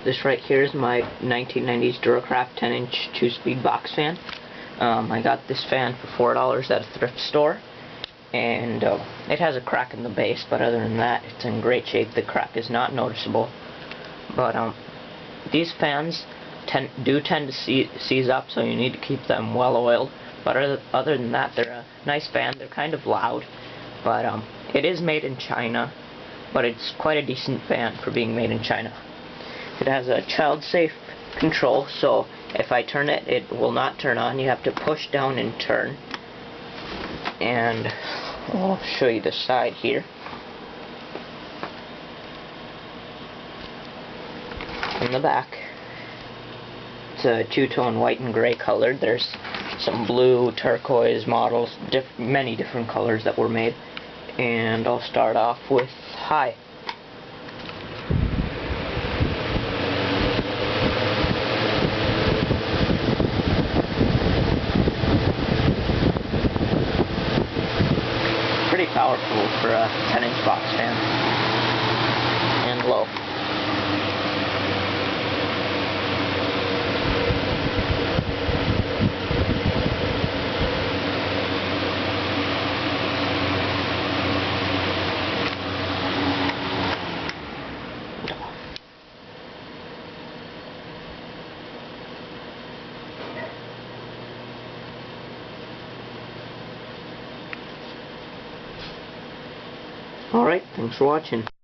This right here is my 1990's Duracraft 10-inch 2-speed box fan. I got this fan for $4 at a thrift store, and it has a crack in the base, but other than that, it's in great shape. The crack is not noticeable. But these fans tend to seize up, so you need to keep them well oiled. But other than that, they're a nice fan. They're kind of loud, but it is made in China, but it's quite a decent fan for being made in China. It has a child-safe control, so if I turn it, it will not turn on. You have to push down and turn. And I'll show you the side here. In the back, it's a two-tone white and gray colored. There's some blue, turquoise models, many different colors that were made. And I'll start off with high. Pretty powerful for a 10-inch box fan. And low. Alright, thanks for watching.